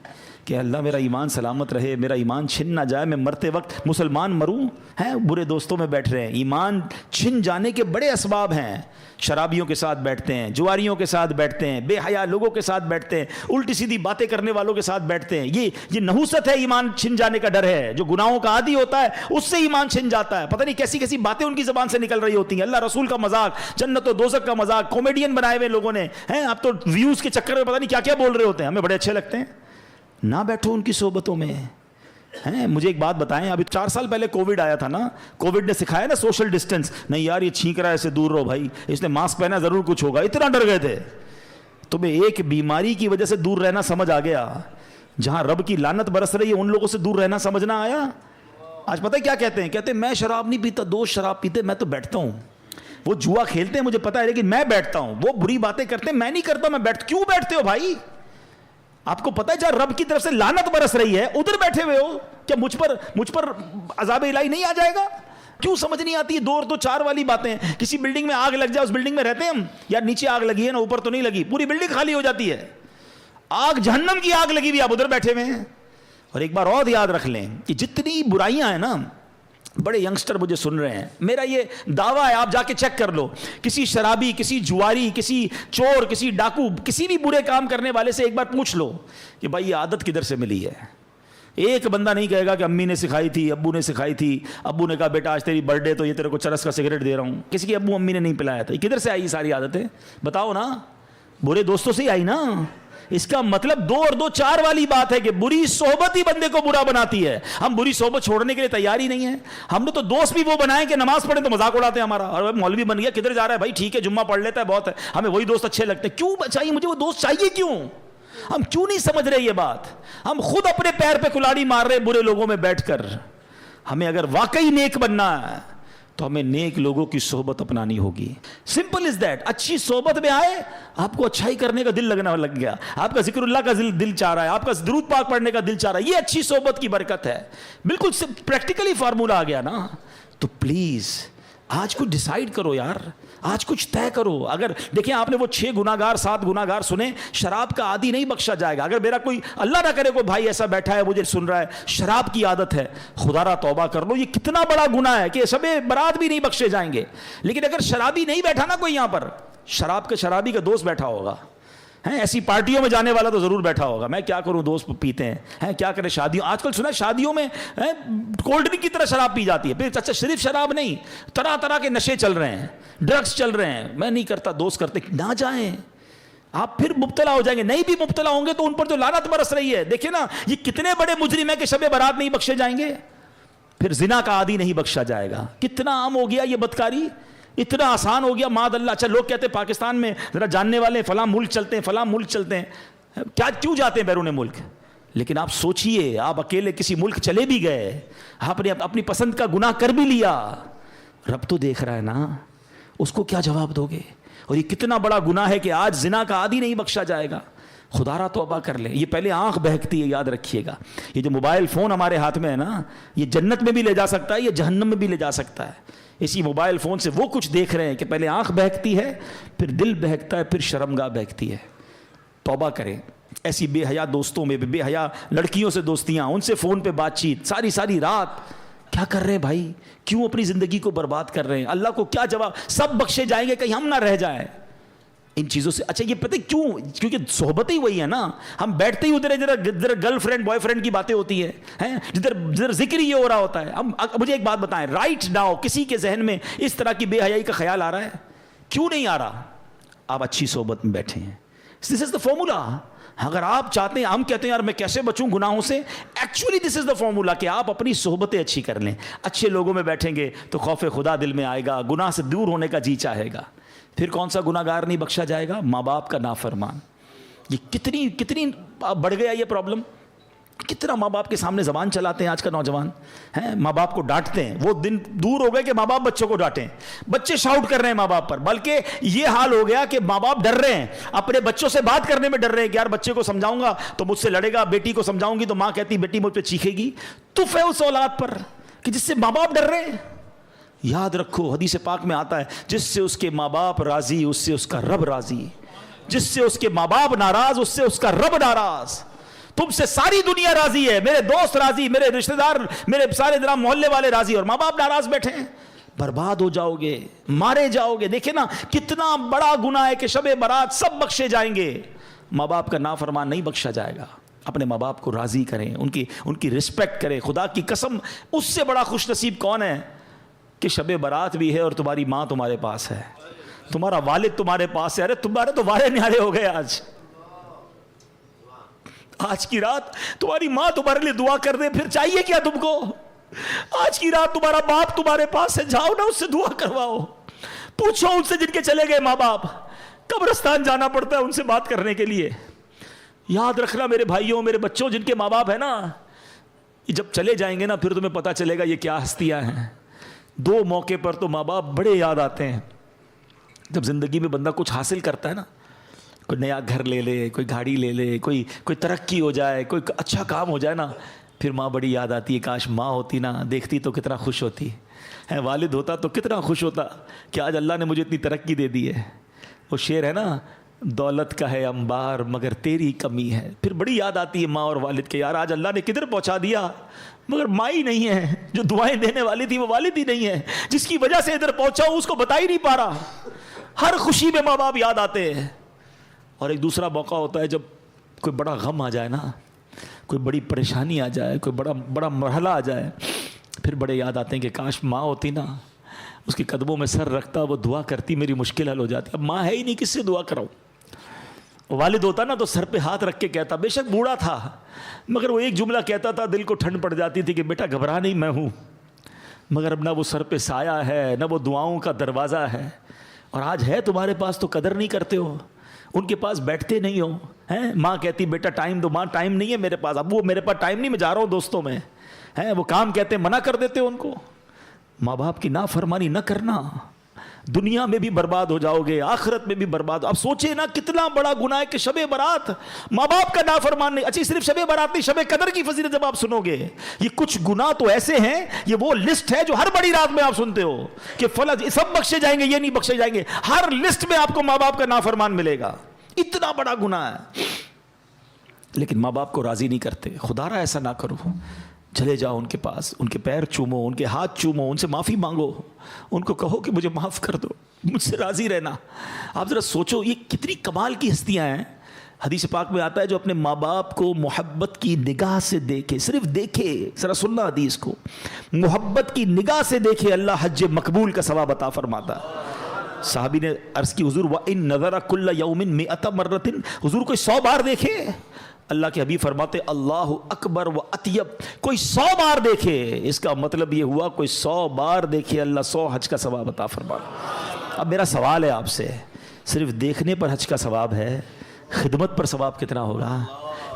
کہ اللہ میرا ایمان سلامت رہے، میرا ایمان چھن نہ جائے، میں مرتے وقت مسلمان مروں؟ ہیں برے دوستوں میں بیٹھ رہے ہیں۔ ایمان چھن جانے کے بڑے اسباب ہیں، شرابیوں کے ساتھ بیٹھتے ہیں، جواریوں کے ساتھ بیٹھتے ہیں، بے حیا لوگوں کے ساتھ بیٹھتے ہیں، الٹی سیدھی باتیں کرنے والوں کے ساتھ بیٹھتے ہیں۔ یہ نحوست ہے، ایمان چھن جانے کا ڈر ہے۔ جو گناہوں کا عادی ہوتا ہے اس سے ایمان چھن جاتا ہے، پتہ نہیں کیسی کیسی باتیں ان کی زبان سے نکل رہی ہوتی ہیں، اللہ رسول کا مذاق، جنت و دوزخ کا مذاق، کامیڈین بنائے ہوئے لوگوں نے ہیں، اب تو ویوز کے چکر میں پتہ نہیں کیا کیا بول رہے ہوتے ہیں، ہمیں بڑے اچھے لگتے ہیں۔ نہ بیٹھو ان کی صحبتوں میں۔ مجھے ایک بات بتائیں، ابھی 4 سال پہلے کووڈ آیا تھا نا، کووڈ نے سکھایا نا سوشل ڈسٹینس، نہیں یار یہ چھینک رہا ہے اسے دور رہو بھائی، اس نے ماسک پہنا ضرور کچھ ہوگا، اتنا ڈر گئے تھے۔ تمہیں ایک بیماری کی وجہ سے دور رہنا سمجھ آ گیا، جہاں رب کی لعنت برس رہی ہے ان لوگوں سے دور رہنا سمجھنا آیا۔ آج پتہ ہے کیا کہتے ہیں؟ کہتے ہیں میں شراب نہیں پیتا، دوست شراب پیتے، میں تو بیٹھتا ہوں۔ وہ جوا کھیلتے ہیں مجھے پتا ہے لیکن میں بیٹھتا ہوں، وہ بری باتیں کرتے ہیں میں نہیں کرتا، میں کیوں بیٹھتے ہو بھائی؟ آپ کو پتہ ہے جہاں رب کی طرف سے لعنت برس رہی ہے ادھر بیٹھے ہوئے ہو، کیا مجھ پر عذاب الہی نہیں آ جائے گا؟ کیوں سمجھ نہیں آتی؟ 2 اور 4 والی باتیں۔ کسی بلڈنگ میں آگ لگ جائے، اس بلڈنگ میں رہتے ہیں ہم، یار نیچے آگ لگی ہے نا اوپر تو نہیں لگی، پوری بلڈنگ خالی ہو جاتی ہے، آگ جہنم کی آگ لگی ہوئی، آپ ادھر بیٹھے ہوئے ہیں۔ اور ایک بار اور یاد رکھ لیں کہ جتنی برائیاں ہیں نا، بڑے ینگسٹر مجھے سن رہے ہیں، میرا یہ دعویٰ ہے آپ جا کے چیک کر لو، کسی شرابی، کسی جواری، کسی چور، کسی ڈاکو، کسی بھی برے کام کرنے والے سے ایک بار پوچھ لو کہ بھائی یہ عادت کدھر سے ملی ہے۔ ایک بندہ نہیں کہے گا کہ امی نے سکھائی تھی، ابو نے سکھائی تھی، ابو نے کہا بیٹا آج تیری برتھ ڈے تو یہ تیرے کو چرس کا سگریٹ دے رہا ہوں، کسی کی ابو امی نے نہیں پلایا تھا۔ یہ کدھر سے آئی یہ ساری عادتیں؟ بتاؤ نا، برے دوستوں سے ہی آئی نا۔ اس کا مطلب 2 اور 2 4 والی بات ہے کہ بری صحبت ہی بندے کو برا بناتی ہے۔ ہم بری صحبت چھوڑنے کے لیے تیار ہی نہیں ہیں۔ ہم نے تو دوست بھی وہ بنائے کہ نماز پڑھیں تو مذاق اڑاتے ہیں ہمارا، اور مولوی بن گیا کدھر جا رہا ہے بھائی، ٹھیک ہے جمعہ پڑھ لیتا ہے بہت ہے، ہمیں وہی دوست اچھے لگتے ہیں۔ کیوں چاہیے مجھے وہ دوست؟ چاہیے کیوں؟ ہم کیوں نہیں سمجھ رہے یہ بات؟ ہم خود اپنے پیر پہ کلاڑی مار رہے برے لوگوں میں بیٹھ کر۔ ہمیں اگر واقعی نیک بننا ہے تو ہمیں نیک لوگوں کی صحبت اپنانی ہوگی۔ Simple is that. اچھی صحبت میں آئے، آپ کو اچھائی کرنے کا دل لگنا لگ گیا، آپ کا ذکر اللہ کا دل چاہ رہا ہے، آپ کا درود پاک پڑھنے کا دل چاہ رہا ہے، یہ اچھی صحبت کی برکت ہے۔ بالکل پریکٹیکلی فارمولہ آ گیا نا۔ تو پلیز آج کچھ ڈیسائیڈ کرو یار، آج کچھ طے کرو۔ اگر دیکھیں آپ نے وہ 6 گناہگار 7 گناہگار سنے، شراب کا عادی نہیں بخشا جائے گا۔ اگر میرا کوئی اللہ نہ کرے کوئی بھائی ایسا بیٹھا ہے مجھے سن رہا ہے شراب کی عادت ہے، خدا را توبہ کر لو، یہ کتنا بڑا گناہ ہے کہ شب برات بھی نہیں بخشے جائیں گے۔ لیکن اگر شرابی نہیں بیٹھا نا کوئی یہاں پر، شرابی کا دوست بیٹھا ہوگا، ہیں ایسی پارٹیوں میں جانے والا تو ضرور بیٹھا ہوگا, میں کیا کروں دوست پیتے ہیں کیا کریں شادیوں, آج کل سنا شادیوں میں کولڈ ڈرنک کی طرح شراب پی جاتی ہے. پھر اچھا صرف شراب نہیں, طرح طرح کے نشے چل رہے ہیں, ڈرگس چل رہے ہیں. میں نہیں کرتا, دوست کرتے, نہ جائیں آپ, پھر مبتلا ہو جائیں گے. نہیں بھی مبتلا ہوں گے تو ان پر جو لعنت برس رہی ہے, دیکھیں نا یہ کتنے بڑے مجرم ہیں کہ شب برات نہیں بخشے جائیں گے. پھر زنا کا عادی نہیں بخشا جائے گا. کتنا عام ہو گیا یہ بدکاری, اتنا آسان ہو گیا معاذ اللہ. اچھا لوگ کہتے ہیں پاکستان میں ذرا جاننے والے فلاں ملک چلتے ہیں, فلاں ملک چلتے ہیں, کیوں جاتے ہیں بیرون ملک؟ لیکن آپ سوچئے, آپ اکیلے کسی ملک چلے بھی گئے, آپ نے اپنی پسند کا گناہ کر بھی لیا, رب تو دیکھ رہا ہے نا, اس کو کیا جواب دو گے؟ اور یہ کتنا بڑا گناہ ہے کہ آج زنا کا عادی نہیں بخشا جائے گا. خدا را توبہ کر لیں. یہ پہلے آنکھ بہکتی ہے, یاد رکھیے گا. یہ جو موبائل فون ہمارے ہاتھ میں ہے نا, یہ جنت میں بھی لے جا سکتا ہے, یہ جہنم میں بھی لے جا سکتا ہے. اسی موبائل فون سے وہ کچھ دیکھ رہے ہیں کہ پہلے آنکھ بہکتی ہے, پھر دل بہکتا ہے, پھر شرمگاہ بہکتی ہے. توبہ کریں. ایسی بے حیا دوستوں میں, بے حیا لڑکیوں سے دوستیاں, ان سے فون پہ بات چیت, ساری رات. کیا کر رہے ہیں بھائی؟ کیوں اپنی زندگی کو برباد کر رہے ہیں؟ اللہ کو کیا جواب؟ سب بخشے جائیں گے, کہیں ہم نہ رہ جائیں ان چیزوں سے. اچھا یہ پتہ کیوں؟ کیونکہ صحبت ہی وہی ہے نا. ہم بیٹھتے ہی ادھر گرل فرینڈ بوائے فرینڈ کی باتیں ہوتی ہیں, جدھر ذکر یہ ہو رہا ہوتا ہے. اب مجھے ایک بات بتائیں, رائٹ ناؤ کسی کے ذہن میں اس طرح کی بے حیائی کا خیال آ رہا ہے؟ کیوں نہیں آ رہا؟ آپ اچھی صحبت میں بیٹھے ہیں. دس از دا فارمولا. اگر آپ چاہتے ہیں, ہم کہتے ہیں یار میں کیسے بچوں گناہوں سے, actually this is the formula کہ آپ اپنی صحبتیں اچھی کر لیں. اچھے لوگوں میں بیٹھیں گے تو خوف خدا دل میں آئے گا, گناہ سے دور ہونے کا جی چاہے گا. پھر کون سا گناہ گار نہیں بخشا جائے گا؟ ماں باپ کا نافرمان. یہ کتنی بڑھ گیا یہ پرابلم. کتنا ماں باپ کے سامنے زبان چلاتے ہیں آج کا نوجوان, ہیں ماں باپ کو ڈانٹتے ہیں. وہ دن دور ہو گئے کہ ماں باپ بچوں کو ڈانٹیں. بچے شاؤٹ کر رہے ہیں ماں باپ پر, بلکہ یہ حال ہو گیا کہ ماں باپ ڈر رہے ہیں, اپنے بچوں سے بات کرنے میں ڈر رہے ہیں کہ یار بچے کو سمجھاؤں گا تو مجھ سے لڑے گا, بیٹی کو سمجھاؤں گی تو ماں کہتی بیٹی مجھ پہ چیخے گی. تف ہے اس اولاد پر کہ جس سے ماں باپ ڈر رہے ہیں. یاد رکھو حدیث پاک میں آتا ہے, جس سے اس کے ماں باپ راضی اس سے اس کا رب راضی, جس سے اس کے ماں باپ ناراض اس سے اس کا رب ناراض. تم سے ساری دنیا راضی ہے, میرے دوست راضی, میرے رشتہ دار, میرے سارے جناب محلے والے راضی, اور ماں باپ ناراض بیٹھے ہیں. برباد ہو جاؤ گے, مارے جاؤ گے. دیکھیں نا کتنا بڑا گناہ ہے کہ شب برات سب بخشے جائیں گے, ماں باپ کا نافرمان نہیں بخشا جائے گا. اپنے ماں باپ کو راضی کریں, ان کی رسپیکٹ کریں. خدا کی قسم اس سے بڑا خوش نصیب کون ہے کہ شب برات بھی ہے اور تمہاری ماں تمہارے پاس ہے, تمہارا والد تمہارے پاس ہے. ارے تمہارے تو وارے نیارے ہو گئے. آج کی رات تمہاری ماں تمہارے لیے دعا کر دے, پھر چاہیے کیا تم کو؟ آج کی رات تمہارا باپ تمہارے پاس ہے, جاؤ نا اس سے دعا کرواؤ. پوچھو ان سے جن کے چلے گئے ماں باپ, قبرستان جانا پڑتا ہے ان سے بات کرنے کے لیے. یاد رکھنا میرے بھائیوں, میرے بچوں, جن کے ماں باپ ہیں نا, جب چلے جائیں گے نا پھر تمہیں پتا چلے گا یہ کیا ہستیاں ہیں. دو موقع پر تو ماں باپ بڑے یاد آتے ہیں. جب زندگی میں بندہ کچھ حاصل کرتا ہے نا, کوئی نیا گھر لے لے, کوئی گاڑی لے لے, کوئی ترقی ہو جائے, کوئی اچھا کام ہو جائے نا, پھر ماں بڑی یاد آتی ہے. کاش ماں ہوتی نا, دیکھتی تو کتنا خوش ہوتی ہے. والد ہوتا تو کتنا خوش ہوتا کہ آج اللہ نے مجھے اتنی ترقی دے دی ہے. وہ شعر ہے نا, دولت کا ہے انبار مگر تیری کمی ہے. پھر بڑی یاد آتی ہے ماں اور والد کے, یار آج اللہ نے کدھر پہنچا دیا, مگر ماں ہی نہیں ہے. جو دعائیں دینے والی تھی وہ والد ہی نہیں ہے, جس کی وجہ سے ادھر پہنچا ہوں اس کو بتا ہی نہیں پا رہا. ہر خوشی میں ماں باپ یاد آتے ہیں. اور ایک دوسرا موقع ہوتا ہے جب کوئی بڑا غم آ جائے نا, کوئی بڑی پریشانی آ جائے, کوئی بڑا مرحلہ آ جائے, پھر بڑے یاد آتے ہیں کہ کاش ماں ہوتی نا, اس کے قدموں میں سر رکھتا, وہ دعا کرتی, میری مشکل حل ہو جاتی. اب ماں ہے ہی نہیں, کس سے دعا کراؤں. والد ہوتا نا تو سر پہ ہاتھ رکھ کے کہتا, بے شک بوڑھا تھا مگر وہ ایک جملہ کہتا تھا, دل کو ٹھنڈ پڑ جاتی تھی کہ بیٹا گھبرا نہیں, میں ہوں. مگر اب نہ وہ سر پہ سایہ ہے, نہ وہ دعاؤں کا دروازہ ہے. اور آج ہے تمہارے پاس تو قدر نہیں کرتے ہو, ان کے پاس بیٹھتے نہیں ہو. ہیں ماں کہتی بیٹا ٹائم دو, ماں ٹائم نہیں ہے میرے پاس, اب وہ میرے پاس ٹائم نہیں, میں جا رہا ہوں دوستوں میں. ہیں وہ کام کہتے منع کر دیتے ان کو. ماں باپ کی نافرمانی نہ کرنا, دنیا میں بھی برباد ہو جاؤ گے, آخرت میں بھی برباد. اب سوچے نا کتنا بڑا گناہ ہے کہ شب برات ماں باپ کا نافرمان نہیں. اچھی صرف شب برات نہیں, شب قدر کی فضیلت جب آپ سنو گے, یہ کچھ گناہ تو ایسے ہیں, یہ وہ لسٹ ہے جو ہر بڑی رات میں آپ سنتے ہو کہ فلاں سب بخشے جائیں گے, یہ نہیں بخشے جائیں گے. ہر لسٹ میں آپ کو ماں باپ کا نافرمان ملے گا. اتنا بڑا گناہ ہے, لیکن ماں باپ کو راضی نہیں کرتے. خدا را ایسا نہ کرو, چلے جاؤ ان کے پاس, ان کے پیر چومو, ان کے ہاتھ چومو, ان سے معافی مانگو, ان کو کہو کہ مجھے معاف کر دو, مجھ سے راضی رہنا. آپ ذرا سوچو یہ کتنی کمال کی ہستیاں ہیں حدیث پاک میں آتا ہے جو اپنے ماں باپ کو محبت کی نگاہ سے دیکھے، صرف دیکھے، ذرا سننا حدیث کو، محبت کی نگاہ سے دیکھے، اللہ حج مقبول کا ثواب عطا فرماتا ہے۔ صحابی نے عرض کی حضور وَإِن نَظَرَ كُلَّ يَوْمٍ مِئَةَ مَرَّةٍ، حضور کوئی 100 بار دیکھے؟ اللہ کے حبیب فرماتے اللہ اکبر و اطیب، کوئی 100 بار دیکھے، اس کا مطلب یہ ہوا کوئی 100 بار دیکھے اللہ 100 حج کا ثواب عطا فرماتا۔ اب میرا سوال ہے آپ سے، صرف دیکھنے پر حج کا ثواب ہے، خدمت پر ثواب کتنا ہوگا؟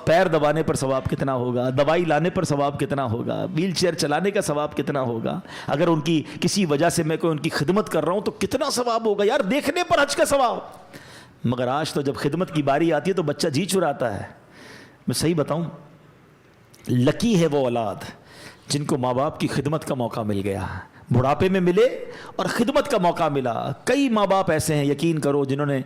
پیر دبانے پر ثواب کتنا ہوگا؟ دوائی لانے پر ثواب کتنا ہوگا؟ ویل چیئر چلانے کا ثواب کتنا ہوگا؟ اگر ان کی کسی وجہ سے میں کوئی ان کی خدمت کر رہا ہوں تو کتنا ثواب ہوگا؟ یار دیکھنے پر حج کا ثواب۔ مگر آج تو جب خدمت کی باری آتی ہے تو بچہ جی چراتا ہے۔ میں صحیح بتاؤں، لکی ہے وہ اولاد جن کو ماں باپ کی خدمت کا موقع مل گیا، بڑھاپے میں ملے اور خدمت کا موقع ملا۔ کئی ماں باپ ایسے ہیں یقین کرو جنہوں نے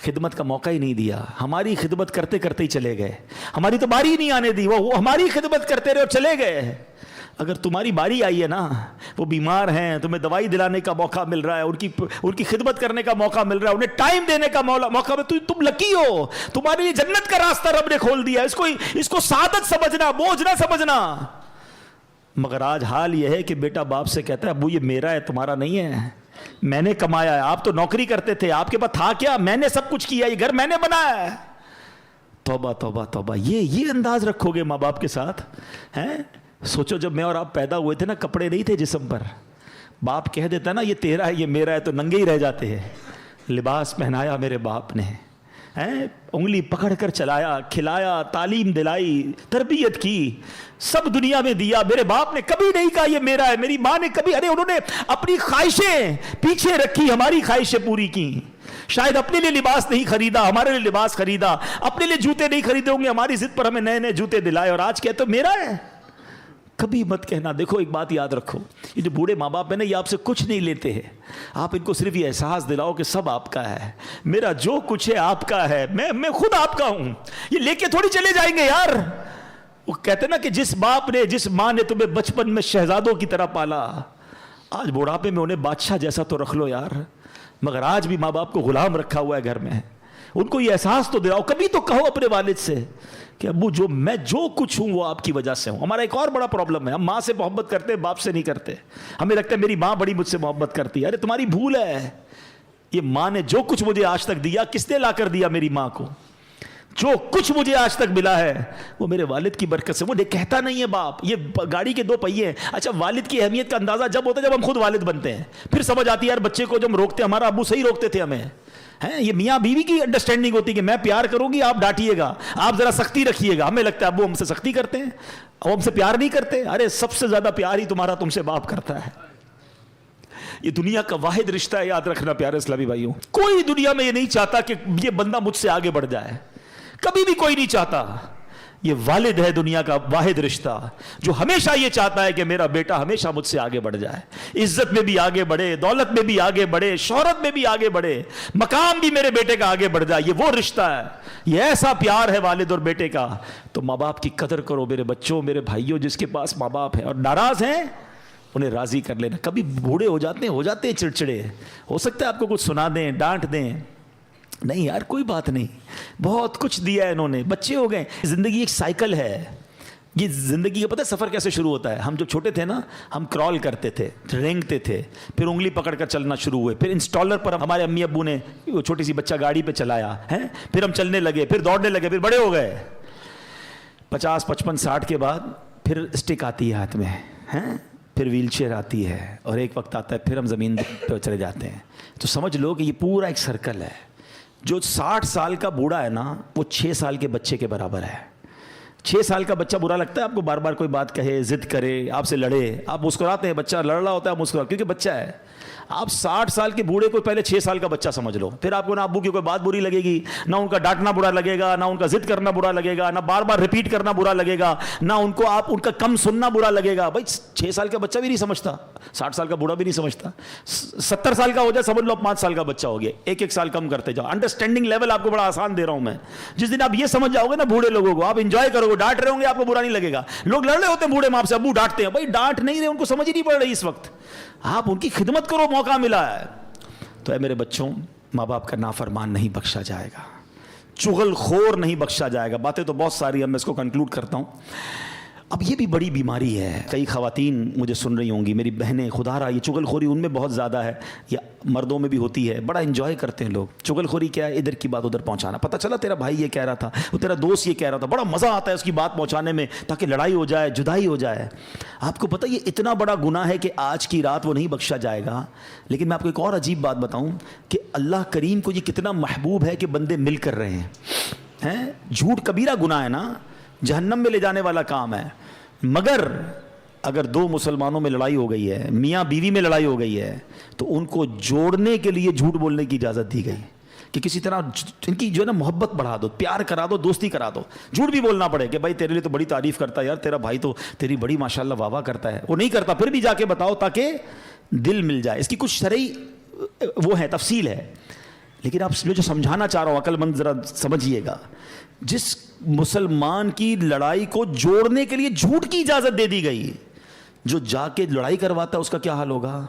خدمت کا موقع ہی نہیں دیا، ہماری خدمت کرتے کرتے ہی چلے گئے، ہماری تو باری ہی نہیں آنے دی، وہ ہماری خدمت کرتے رہے اور چلے گئے۔ اگر تمہاری باری آئی ہے نا، وہ بیمار ہیں، تمہیں دوائی دلانے کا موقع مل رہا ہے، ان کی خدمت کرنے کا موقع مل رہا ہے، انہیں ٹائم دینے کا موقع مل، تم لکی ہو، تمہارے لیے جنت کا راستہ رب نے کھول دیا۔ اس کو سعادت سمجھنا، بوجھ نہ سمجھنا۔ مگر آج حال یہ ہے کہ بیٹا باپ سے کہتا ہے ابو یہ میرا ہے، تمہارا نہیں ہے، میں نے کمایا ہے، آپ تو نوکری کرتے تھے، آپ کے پاس تھا کیا؟ میں نے سب کچھ کیا، یہ گھر میں نے بنایا ہے۔ توبہ توبہ توبہ، یہ انداز رکھو گے ماں باپ کے ساتھ ہیں؟ سوچو جب میں اور آپ پیدا ہوئے تھے نا، کپڑے نہیں تھے جسم پر، باپ کہہ دیتا نا یہ تیرا ہے، یہ میرا ہے، تو ننگے ہی رہ جاتے ہیں۔ لباس پہنایا میرے باپ نے، انگلی پکڑ کر چلایا، کھلایا، تعلیم دلائی، تربیت کی، سب دنیا میں دیا۔ میرے باپ نے کبھی نہیں کہا یہ میرا ہے، میری ماں نے کبھی، انہوں نے اپنی خواہشیں پیچھے رکھی، ہماری خواہشیں پوری کی۔ شاید اپنے لیے لباس نہیں خریدا، ہمارے لیے لباس خریدا، اپنے لیے جوتے نہیں خریدے ہوں گے، ہماری ضد پر ہمیں نئے نئے جوتے دلائے، اور آج کہتے میرا ہے۔ کبھی مت کہنا۔ دیکھو ایک بات یاد رکھو، یہ جو بوڑھے ماں باپ ہیں نا، یہ آپ سے کچھ نہیں لیتے ہیں، آپ ان کو صرف یہ احساس دلاؤ کہ سب آپ کا ہے، میرا جو کچھ ہے آپ کا ہے، میں خود آپ کا ہوں، یہ لے کے تھوڑی چلے جائیں گے یار۔ وہ کہتے ہیں نا کہ جس باپ نے، جس ماں نے تمہیں بچپن میں شہزادوں کی طرح پالا، آج بڑھاپے میں انہیں بادشاہ جیسا تو رکھ لو یار۔ مگر آج بھی ماں باپ کو غلام رکھا ہوا ہے گھر میں، ان کو یہ احساس تو دلاؤ، کبھی تو کہو اپنے والد سے کہ ابو میں جو کچھ ہوں وہ آپ کی وجہ سے ہوں۔ ہمارا ایک اور بڑا پرابلم ہے، ہم ماں سے محبت کرتے ہیں، باپ سے نہیں کرتے۔ ہمیں لگتا ہے میری ماں بڑی مجھ سے محبت کرتی ہے، ارے تمہاری بھول ہے، یہ ماں نے جو کچھ مجھے آج تک دیا، کس نے لا کر دیا؟ میری ماں کو۔ جو کچھ مجھے آج تک ملا ہے وہ میرے والد کی برکت سے۔ وہ کہتا نہیں ہے باپ، یہ گاڑی کے 2 پہیے ہیں۔ اچھا، والد کی اہمیت کا اندازہ جب ہوتا ہے جب ہم خود والد بنتے ہیں، پھر سمجھ آتی ہے یار بچے کو جب ہم روکتے ہیں، ہمارا ابو صحیح روکتے تھے ہمیں، یہ میاں بیوی کی انڈرسٹینڈنگ ہوتی ہے کہ میں پیار کروں گی، آپ ڈانٹیے گا، آپ ذرا سختی رکھیے گا۔ ہمیں لگتا ہے ابو ہم سے سختی کرتے ہیں، وہ ہم سے پیار نہیں کرتے۔ ارے سب سے زیادہ پیار ہی تمہارا تم سے باپ کرتا ہے۔ یہ دنیا کا واحد رشتہ ہے، یاد رکھنا پیارے اسلامی بھائیوں۔ کوئی دنیا میں یہ نہیں چاہتا کہ یہ بندہ مجھ سے آگے بڑھ جائے، کبھی بھی کوئی نہیں چاہتا۔ یہ والد ہے دنیا کا واحد رشتہ جو ہمیشہ یہ چاہتا ہے کہ میرا بیٹا ہمیشہ مجھ سے آگے بڑھ جائے، عزت میں بھی آگے بڑھے، دولت میں بھی آگے بڑھے، شہرت میں بھی آگے بڑھے، مقام بھی میرے بیٹے کا آگے بڑھ جائے۔ یہ وہ رشتہ ہے، یہ ایسا پیار ہے والد اور بیٹے کا۔ تو ماں باپ کی قدر کرو میرے بچوں، میرے بھائیوں، جس کے پاس ماں باپ ہیں اور ناراض ہیں انہیں راضی کر لینا۔ کبھی بوڑھے ہو جاتے ہیں چڑچڑے، ہو سکتا ہے آپ کو کچھ سنا دیں، ڈانٹ دیں، نہیں یار کوئی بات نہیں، بہت کچھ دیا ہے انہوں نے، بچے ہو گئے۔ زندگی ایک سائیکل ہے، یہ زندگی کا پتہ ہے سفر کیسے شروع ہوتا ہے؟ ہم جو چھوٹے تھے نا، ہم کرال کرتے تھے، رینگتے تھے، پھر انگلی پکڑ کر چلنا شروع ہوئے، پھر انسٹالر پر ہمارے امی ابو نے وہ چھوٹی سی بچہ گاڑی پہ چلایا ہے، پھر ہم چلنے لگے، پھر دوڑنے لگے، پھر بڑے ہو گئے، 50 55 60 کے بعد پھر اسٹک آتی ہے ہاتھ میں، پھر ویل چیئر آتی ہے، اور ایک وقت آتا ہے پھر ہم زمین پہ چلے جاتے ہیں۔ تو سمجھ لو کہ یہ پورا ایک سرکل ہے۔ جو 60 سال کا بوڑھا ہے نا، وہ 6 سال کے بچے کے برابر ہے۔ 6 سال کا بچہ برا لگتا ہے آپ کو؟ بار بار کوئی بات کہے، ضد کرے، آپ سے لڑے، آپ مسکراتے ہیں، بچہ لڑ رہا ہوتا ہے مسکراتے کیونکہ بچہ ہے۔ آپ 60 سال کے بوڑھے کو پہلے 6 سال کا بچہ سمجھ لو، پھر آپ کو نہ ابو کی کوئی بات بری لگے گی، نہ ان کا ڈانٹنا برا لگے گا، نہ ان کا ضد کرنا برا لگے گا، نہ بار بار ریپیٹ کرنا برا لگے گا، نہ ان کو آپ ان کا کم سننا برا لگے گا۔ بھائی 6 سال کا بچہ بھی نہیں سمجھتا، 60 سال کا بوڑھا بھی نہیں سمجھتا۔ 70 سال کا ہو جائے سمجھ لو 5 سال کا بچہ ہو گیا، ایک سال کم کرتے جاؤ۔ انڈرسٹینڈنگ لیول آپ کو بڑا آسان دے رہا ہوں میں۔ جس دن آپ یہ سمجھ جاؤ گے نا بوڑھے لوگوں کو، آپ انجوائے کرو گے، ڈانٹ رہے ہوں گے آپ کو برا نہیں لگے گا۔ لوگ لڑ رہے ہوتے ہیں بوڑھے ماں سے، ابو ڈانٹتے ہیں، بھائی ڈانٹ نہیں رہے، ان کو سمجھ ہی نہیں پڑ رہی اس وقت، آپ ان کی خدمت کرو، موقع ملا ہے۔ تو اے میرے بچوں، ماں باپ کا نافرمان نہیں بخشا جائے گا۔ چغل خور نہیں بخشا جائے گا. باتیں تو بہت ساری ہیں, میں اس کو کنکلوڈ کرتا ہوں. اب یہ بھی بڑی بیماری ہے. کئی خواتین مجھے سن رہی ہوں گی, میری بہنیں, خدا رہا یہ چغل خوری ان میں بہت زیادہ ہے, یا مردوں میں بھی ہوتی ہے. بڑا انجوائے کرتے ہیں لوگ. چغل خوری کیا ہے؟ ادھر کی بات ادھر پہنچانا. پتہ چلا تیرا بھائی یہ کہہ رہا تھا, وہ تیرا دوست یہ کہہ رہا تھا, بڑا مزہ آتا ہے اس کی بات پہنچانے میں تاکہ لڑائی ہو جائے, جدائی ہو جائے. آپ کو پتہ یہ اتنا بڑا گناہ ہے کہ آج کی رات وہ نہیں بخشا جائے گا. لیکن میں آپ کو ایک اور عجیب بات بتاؤں کہ اللہ کریم کو یہ کتنا محبوب ہے کہ بندے مل کر رہے ہیں. جھوٹ کبیرہ گناہ ہے نا, جہنم میں لے جانے والا کام ہے. مگر اگر دو مسلمانوں میں لڑائی ہو گئی ہے, میاں بیوی میں لڑائی ہو گئی ہے, تو ان کو جوڑنے کے لیے جھوٹ بولنے کی اجازت دی گئی کہ کسی طرح ان کی جو ہے نا محبت بڑھا دو, پیار کرا دو, دوستی کرا دو. جھوٹ بھی بولنا پڑے کہ بھائی تیرے لیے تو بڑی تعریف کرتا ہے یار, تیرا بھائی تو تیری بڑی ماشاءاللہ واہ واہ کرتا ہے. وہ نہیں کرتا, پھر بھی جا کے بتاؤ تاکہ دل مل جائے. اس کی کچھ شرعی وہ ہے, تفصیل ہے. لیکن آپ جو سمجھانا چاہ رہا ہوں, عقل مند ذرا سمجھیے گا. جس مسلمان کی لڑائی کو جوڑنے کے لیے جھوٹ کی اجازت دے دی گئی, جو جا کے لڑائی کرواتا ہے اس کا کیا حال ہوگا؟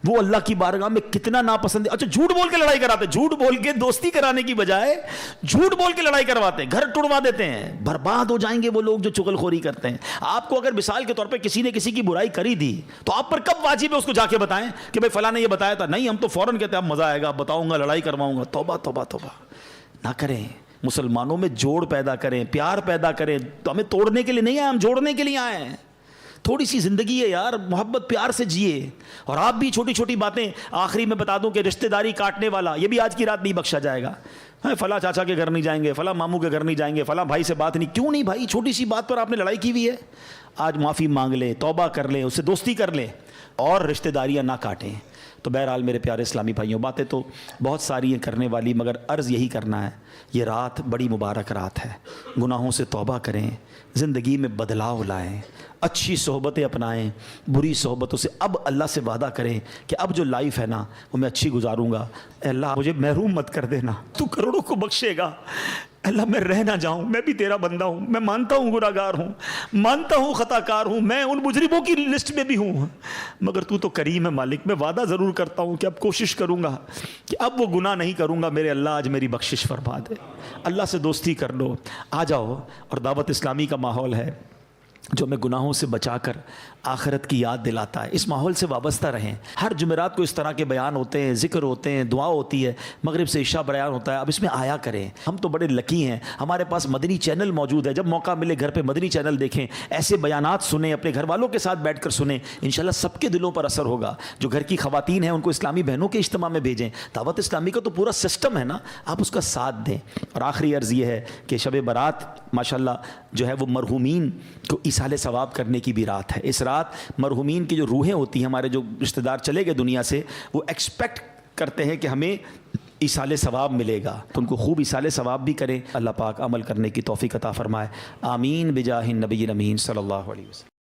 وہ اللہ کی بارگاہ میں کتنا ناپسند ہے. اچھا جھوٹ بول کے لڑائی کراتے, جھوٹ بول کے دوستی کرانے کی بجائے جھوٹ بول کے لڑائی کرواتے, گھر ٹڑوا دیتے ہیں. برباد ہو جائیں گے وہ لوگ جو چغل خوری کرتے ہیں. آپ کو اگر مثال کے طور پہ کسی نے کسی کی برائی کری دی تو آپ پر کب واجب ہے اس کو جا کے بتائیں کہ بھائی فلاں نے یہ بتایا تھا؟ نہیں, ہم تو فوراً کہتے ہیں اب مزہ آئے گا, بتاؤں گا, لڑائی کرواؤں گا. توبہ توبہ توبہ نہ کریں. مسلمانوں میں جوڑ پیدا کریں, پیار پیدا کریں. تو ہمیں توڑنے کے لیے نہیں آئے, ہم جوڑنے کے لیے آئے ہیں. تھوڑی سی زندگی ہے یار, محبت پیار سے جیے. اور آپ بھی چھوٹی چھوٹی باتیں, آخری میں بتا دوں کہ رشتہ داری کاٹنے والا, یہ بھی آج کی رات نہیں بخشا جائے گا. فلاں چاچا کے گھر نہیں جائیں گے, فلاں ماموں کے گھر نہیں جائیں گے, فلاں بھائی سے بات نہیں. کیوں نہیں بھائی؟ چھوٹی سی بات پر آپ نے لڑائی کی ہوئی ہے, آج معافی مانگ لیں, توبہ کر لیں, اس سے دوستی کر لیں اور رشتہ داریاں نہ کاٹیں. تو بہرحال میرے پیارے اسلامی بھائیوں, باتیں تو بہت ساری ہیں کرنے والی, مگر عرض یہی کرنا ہے, یہ رات بڑی مبارک رات ہے. گناہوں سے توبہ کریں, زندگی میں بدلاؤ لائیں, اچھی صحبتیں اپنائیں, بری صحبتوں سے اب اللہ سے وعدہ کریں کہ اب جو لائف ہے نا وہ میں اچھی گزاروں گا. اے اللہ مجھے محروم مت کر دینا, تو کروڑوں کو بخشے گا. اللہ میں رہ نہ جاؤں, میں بھی تیرا بندہ ہوں, میں مانتا ہوں گناہگار ہوں, مانتا ہوں خطا کار ہوں, میں ان مجرموں کی لسٹ میں بھی ہوں, مگر تو کریم ہے مالک. میں وعدہ ضرور کرتا ہوں کہ اب کوشش کروں گا کہ اب وہ گناہ نہیں کروں گا. میرے اللہ آج میری بخشش فرما دے. اللہ سے دوستی کر لو, آ جاؤ. اور دعوت اسلامی کا ماحول ہے جو میں گناہوں سے بچا کر آخرت کی یاد دلاتا ہے. اس ماحول سے وابستہ رہیں. ہر جمعرات کو اس طرح کے بیان ہوتے ہیں, ذکر ہوتے ہیں, دعا ہوتی ہے, مغرب سے عشاء بیان ہوتا ہے. اب اس میں آیا کریں. ہم تو بڑے لکی ہیں, ہمارے پاس مدنی چینل موجود ہے. جب موقع ملے گھر پہ مدنی چینل دیکھیں, ایسے بیانات سنیں, اپنے گھر والوں کے ساتھ بیٹھ کر سنیں. انشاءاللہ سب کے دلوں پر اثر ہوگا. جو گھر کی خواتین ہیں ان کو اسلامی بہنوں کے اجتماع میں بھیجیں. دعوت اسلامی کا تو پورا سسٹم ہے نا, آپ اس کا ساتھ دیں. اور آخری عرض یہ ہے کہ شب برات ماشاءاللہ جو ہے وہ مرحومین کو ایصال ثواب کرنے کی بھی رات ہے. اس رات مرحومین کی جو روحیں ہوتی ہیں, ہمارے جو رشتہ دار چلے گئے دنیا سے, وہ ایکسپیکٹ کرتے ہیں کہ ہمیں ایصال ثواب ملے گا. تو ان کو خوب ایصال ثواب بھی کریں. اللہ پاک عمل کرنے کی توفیق عطا فرمائے. آمین بجاہ النبی الامین صلی اللہ علیہ وسلم.